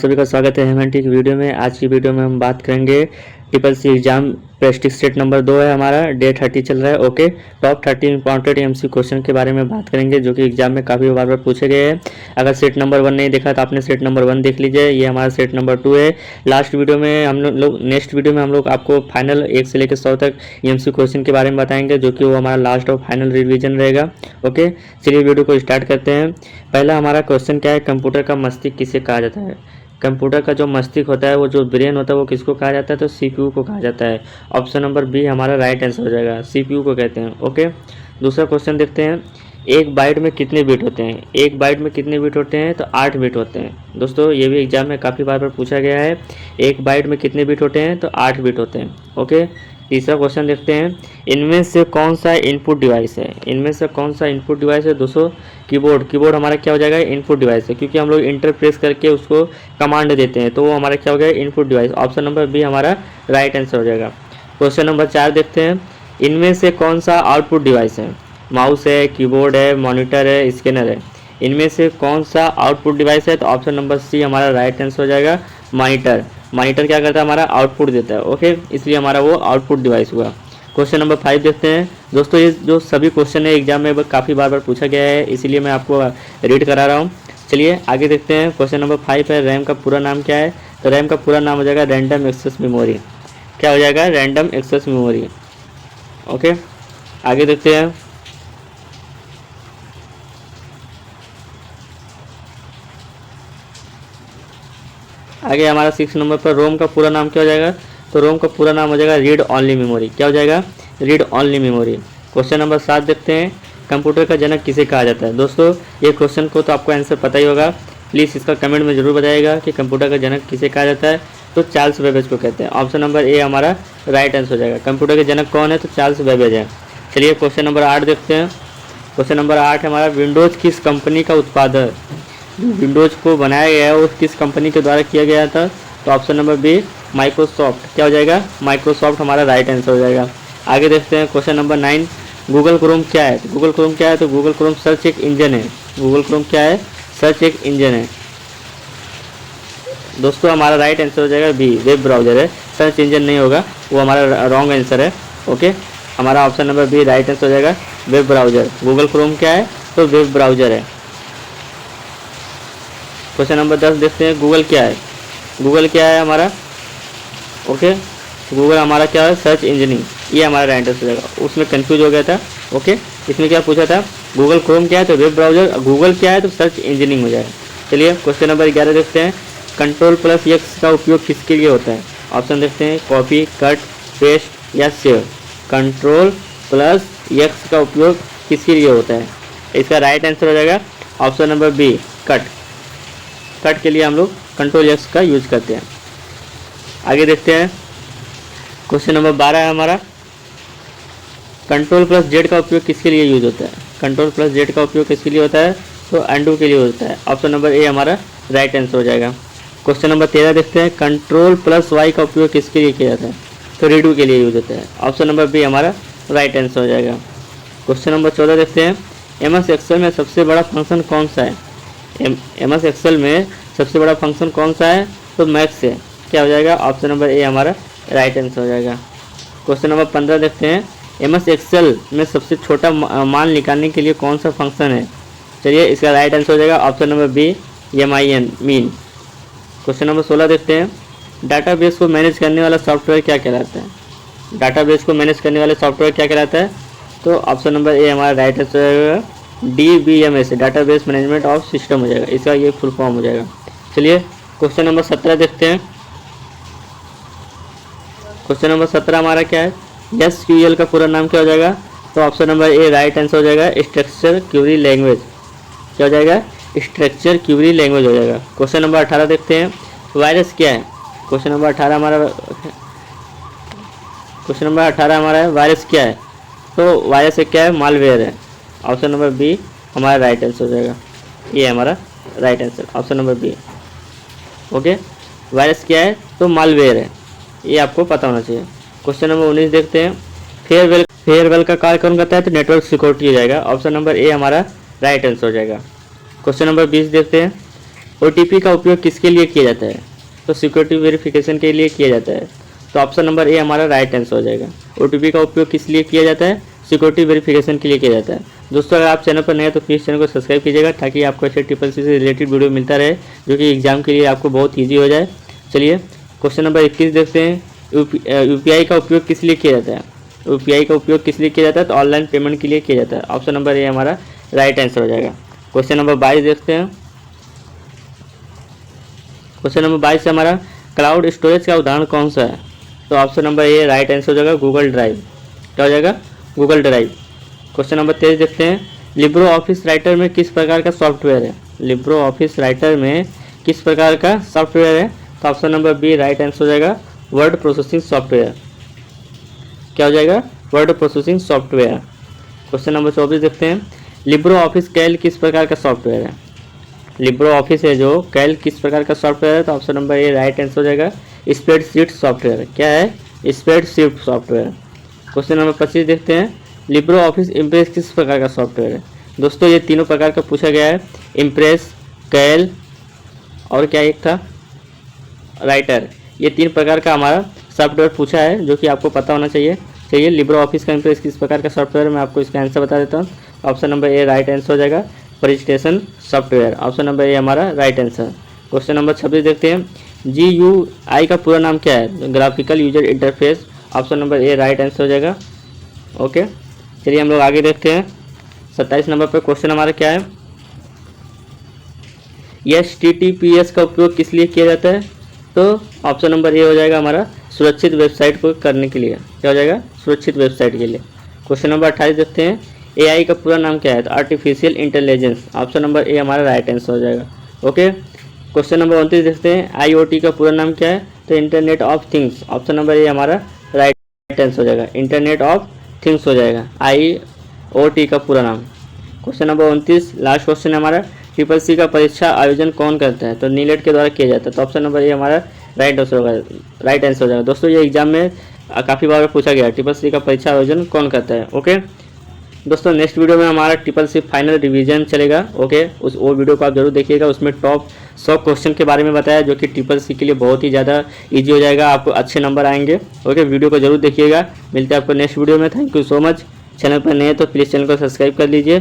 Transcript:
आप सभी का स्वागत है हेमंत की वीडियो में। आज की वीडियो में हम बात करेंगे triple C exam prestige set number 2 है हमारा, डे 30 चल रहा है। Okay, top 30 important MC question के बारे में बात करेंगे जो कि एग्जाम में काफ़ी बार पूछे गए हैं। अगर सेट नंबर 1 नहीं देखा तो आपने सेट नंबर 1 देख लीजिए। ये हमारा सेट नंबर 2 है। लास्ट वीडियो में हम लोग नेक्स्ट वीडियो में हम लोग आपको फाइनल 1 से लेकर 100 तक एमसी क्वेश्चन के बारे में बताएंगे जो कि वो हमारा लास्ट और फाइनल रिविजन रहेगा। ओके, चलिए वीडियो को स्टार्ट करते हैं। पहला हमारा क्वेश्चन क्या है, कंप्यूटर का मस्तिष्क किसे कहा जाता है। कंप्यूटर का जो मस्तिष्क होता है, वो जो ब्रेन होता है, वो किसको कहा जाता है, तो सीपीयू को कहा जाता है। ऑप्शन नंबर बी हमारा राइट आंसर हो जाएगा, सीपीयू को कहते हैं। ओके, दूसरा क्वेश्चन देखते हैं। एक बाइट में कितने बिट होते हैं। एक बाइट में कितने बिट होते हैं, तो 8 बिट होते हैं। दोस्तों ये भी एग्जाम में काफ़ी बार पूछा गया है। एक बाइट में कितने बिट होते हैं, तो 8 बिट होते हैं। ओके, तीसरा क्वेश्चन देखते हैं। इनमें से कौन सा इनपुट डिवाइस है। इनमें से कौन सा इनपुट डिवाइस है। दोस्तों कीबोर्ड। कीबोर्ड हमारा क्या हो जाएगा, इनपुट डिवाइस है, क्योंकि हम लोग इंटर प्रेस करके उसको कमांड देते हैं, तो वो हमारा क्या हो गया, input device. Option number B हमारा राइट आंसर हो जाएगा। क्वेश्चन नंबर 4 देखते हैं। इनमें से कौन सा आउटपुट डिवाइस है। माउस है, कीबोर्ड है, मॉनिटर है, स्कैनर है। इनमें से कौन सा आउटपुट डिवाइस है, तो ऑप्शन नंबर सी हमारा राइट आंसर हो जाएगा, मॉनिटर। मॉनिटर क्या करता है, हमारा आउटपुट देता है। ओके, इसलिए हमारा वो आउटपुट डिवाइस हुआ। क्वेश्चन नंबर 5 देखते हैं। दोस्तों ये जो सभी क्वेश्चन है एग्जाम में काफ़ी बार पूछा गया है, इसीलिए मैं आपको रीड करा रहा हूँ। चलिए आगे देखते हैं। क्वेश्चन नंबर 5 है, रैम का पूरा नाम क्या है। तो रैम का पूरा नाम हो जाएगा रैंडम एक्सेस मेमोरी। क्या हो जाएगा, रैंडम एक्सेस मेमोरी। ओके, आगे देखते हैं। आगे हमारा 6 नंबर पर रोम का पूरा नाम क्या हो जाएगा। तो रोम का पूरा नाम हो जाएगा रीड ऑनली मेमोरी। क्या हो जाएगा, read only memory. Question number 7 देखते हैं। कंप्यूटर का जनक किसे कहा जाता है। दोस्तों ये क्वेश्चन को तो आपको आंसर पता ही होगा, प्लीज़ इसका कमेंट में जरूर बताइएगा कि कंप्यूटर का जनक किसे कहा जाता है। तो चार्ल्स बेबेज को कहते हैं। ऑप्शन नंबर ए हमारा राइट आंसर हो जाएगा। कंप्यूटर के जनक कौन है, तो चार्ल्स बेबेज है। चलिए क्वेश्चन नंबर 8 देखते हैं। क्वेश्चन नंबर 8 हमारा, विंडोज़ किस कंपनी का उत्पादन। विंडोज़ को बनाया गया है वो किस कंपनी के द्वारा किया गया था। तो ऑप्शन नंबर बी माइक्रोसॉफ्ट। क्या हो जाएगा, माइक्रोसॉफ्ट हमारा राइट आंसर हो जाएगा। आगे देखते हैं। क्वेश्चन नंबर 9, गूगल क्रोम क्या है। गूगल क्रोम क्या है, तो गूगल क्रोम सर्च एक इंजन है। गूगल क्रोम क्या है, सर्च एक इंजन है। दोस्तों हमारा राइट आंसर हो जाएगा बी, वेब ब्राउजर है, सर्च इंजन नहीं होगा, वो हमारा रॉन्ग आंसर है। ओके, हमारा option number B right answer हो जाएगा, वेब ब्राउजर। गूगल क्रोम क्या है, तो वेब ब्राउजर है। क्वेश्चन नंबर 10 देखते हैं। गूगल क्या है। गूगल क्या है हमारा, ओके, गूगल हमारा क्या है, सर्च इंजनिंग। ये हमारा राइट आंसर हो जाएगा। उसमें कंफ्यूज हो गया था। ओके, इसमें क्या पूछा था, गूगल क्रोम क्या है, तो वेब ब्राउजर। गूगल क्या है, तो सर्च इंजनिंग हो जाएगा। चलिए क्वेश्चन नंबर 11 देखते हैं। कंट्रोल प्लस एक्स का उपयोग किसके लिए होता है। ऑप्शन देखते हैं, कॉपी, कट, पेस्ट या सेव। कंट्रोल प्लस एक्स का उपयोग किसके लिए होता है। इसका राइट आंसर हो जाएगा option number B, cut. Cut के लिए हम लोग कंट्रोल एक्स का यूज करते हैं। आगे देखते हैं। क्वेश्चन नंबर 12 है हमारा, कंट्रोल प्लस जेड का उपयोग किसके लिए यूज होता है। कंट्रोल प्लस जेड का उपयोग किसके लिए होता है, तो अंडू के लिए होता है। ऑप्शन नंबर ए हमारा राइट आंसर हो जाएगा। क्वेश्चन नंबर 13 देखते हैं। कंट्रोल प्लस वाई का उपयोग किसके लिए किया जाता है, तो रीडू के लिए यूज होता है। ऑप्शन नंबर बी हमारा राइट आंसर हो जाएगा। क्वेश्चन नंबर 14 देखते हैं। एमएस एक्सेल में सबसे बड़ा फंक्शन कौन सा है। एमएस एक्सेल में सबसे बड़ा फंक्शन कौन सा है, तो मैक्स है। क्या हो जाएगा, ऑप्शन नंबर ए हमारा राइट आंसर हो जाएगा। क्वेश्चन नंबर 15 देखते हैं। एमएस एक्सेल में सबसे छोटा मान निकालने के लिए कौन सा फंक्शन है। चलिए इसका राइट आंसर हो जाएगा option number B, MIN, min. Question number 16 देखते हैं। डाटाबेस को मैनेज करने वाला सॉफ्टवेयर क्या कहलाता है। डाटाबेस को मैनेज करने वाले सॉफ्टवेयर क्या कहलाता है, तो ऑप्शन नंबर ए हमारा राइट आंसर हो जाएगा, DBMS, database management of system हो जाएगा। इसका ये फुल फॉर्म हो जाएगा। चलिए क्वेश्चन नंबर 17 देखते हैं। क्वेश्चन नंबर 17 हमारा क्या है, SQL का पूरा नाम क्या हो जाएगा, तो option number A right answer हो जाएगा, स्ट्रक्चर क्वेरी लैंग्वेज। क्या हो जाएगा, स्ट्रक्चर क्वेरी लैंग्वेज हो जाएगा। क्वेश्चन नंबर 18 देखते हैं। वायरस क्या है। क्वेश्चन नंबर 18 हमारा है, वायरस क्या है, तो वायरस क्या है, मालवेयर है। ऑप्शन नंबर बी हमारा राइट आंसर हो जाएगा। ये हमारा राइट आंसर, option number B. Okay, virus क्या है, तो मालवेयर है, ये आपको पता होना चाहिए। क्वेश्चन नंबर 19 देखते हैं। फेयरवेल का कार्य कौन करता है, तो नेटवर्क सिक्योरिटी हो जाएगा। ऑप्शन नंबर ए हमारा राइट आंसर हो जाएगा। क्वेश्चन नंबर 20 देखते हैं। OTP का उपयोग किसके लिए किया जाता है? तो सिक्योरिटी वेरिफिकेशन के लिए किया जाता है। तो ऑप्शन नंबर ए हमारा राइट आंसर हो जाएगा। OTP का उपयोग किस लिए किया जाता है? सिक्योरिटी वेरिफिकेशन के लिए किया जाता है। दोस्तों अगर आप चैनल पर नए हैं तो प्लीज़ चैनल को सब्सक्राइब कीजिएगा ताकि आपको ऐसे ट्रिपल सी से रिलेटेड वीडियो मिलता रहे जो कि एग्जाम के लिए आपको बहुत ईजी हो जाए। चलिए क्वेश्चन नंबर 21 देखते हैं। UPI का उपयोग किस लिए किया जाता है? UPI का उपयोग किस लिए किया जाता है? तो ऑनलाइन पेमेंट के लिए किया जाता है। ऑप्शन नंबर ए हमारा राइट आंसर हो जाएगा। क्वेश्चन नंबर 22 देखते हैं। क्वेश्चन नंबर 22 से हमारा क्लाउड स्टोरेज का उदाहरण कौन सा है? तो option number A right answer हो जाएगा गूगल ड्राइव। क्या हो जाएगा? Google drive. क्वेश्चन नंबर 23 देखते हैं। लिब्रो ऑफिस राइटर में किस प्रकार का सॉफ्टवेयर है? लिब्रो ऑफिस राइटर में किस प्रकार का सॉफ्टवेयर है? तो option number B right answer हो जाएगा वर्ड प्रोसेसिंग सॉफ्टवेयर। क्या हो जाएगा? Word processing software. Question number 24 देखते हैं। लिब्रो ऑफिस कैल किस प्रकार का सॉफ्टवेयर है? लिब्रो ऑफिस है जो कैल किस प्रकार का सॉफ्टवेयर है? तो option number A right answer हो जाएगा स्प्रेडशीट सॉफ्टवेयर। क्या है? Spreadsheet software. क्वेश्चन नंबर 25 देखते हैं। लिब्रो ऑफिस इम्प्रेस किस प्रकार का सॉफ्टवेयर है? दोस्तों ये तीनों प्रकार का पूछा गया है, इम्प्रेस, कैल और क्या एक था राइटर। ये 3 प्रकार का हमारा सॉफ्टवेयर पूछा है जो कि आपको पता होना चाहिए। चलिए लिब्रो ऑफिस का इम्प्रेस किस प्रकार का सॉफ्टवेयर है मैं आपको इसका आंसर बता देता हूँ। Option number A right answer हो जाएगा presentation software. Option number A हमारा राइट आंसर। क्वेश्चन नंबर 26 देखते हैं। GUI का पूरा नाम क्या है? Graphical user interface. Option number A right answer हो जाएगा। ओके चलिए हम लोग आगे देखते हैं। 27 नंबर पर क्वेश्चन हमारा क्या है? HTTPS का उपयोग किस लिए किया जाता है? तो ऑप्शन नंबर ए हो जाएगा हमारा सुरक्षित वेबसाइट को करने के लिए। क्या हो जाएगा? सुरक्षित वेबसाइट के लिए। क्वेश्चन नंबर 28 देखते हैं। AI का पूरा नाम क्या है? तो artificial intelligence. Option number A हमारा राइट आंसर हो जाएगा। ओके क्वेश्चन नंबर 29 देखते हैं। IoT का पूरा नाम क्या है? तो internet of things. Option number A हमारा राइट आंसर हो जाएगा इंटरनेट ऑफ थिंग्स हो जाएगा IoT का पूरा नाम। क्वेश्चन नंबर 29 लास्ट क्वेश्चन है हमारा। CCC का परीक्षा आयोजन कौन करता है? तो नीलेट के द्वारा किया जाता है। तो ऑप्शन नंबर ए हमारा राइट आंसर हो जाएगा। दोस्तों ये एग्जाम में काफ़ी बार पूछा गया CCC का परीक्षा आयोजन कौन करता है। ओके दोस्तों नेक्स्ट वीडियो में हमारा CCC फाइनल रिवीजन चलेगा। ओके वो वीडियो को आप जरूर देखिएगा। उसमें टॉप 100 क्वेश्चन के बारे में बताया जो कि CCC के लिए बहुत ही ज़्यादा इजी हो जाएगा, आपको अच्छे नंबर आएंगे। ओके वीडियो को जरूर देखिएगा। मिलते हैं आपको नेक्स्ट वीडियो में। Thank you so much. Channel पर नए तो प्लीज़ चैनल को सब्सक्राइब कर लीजिए।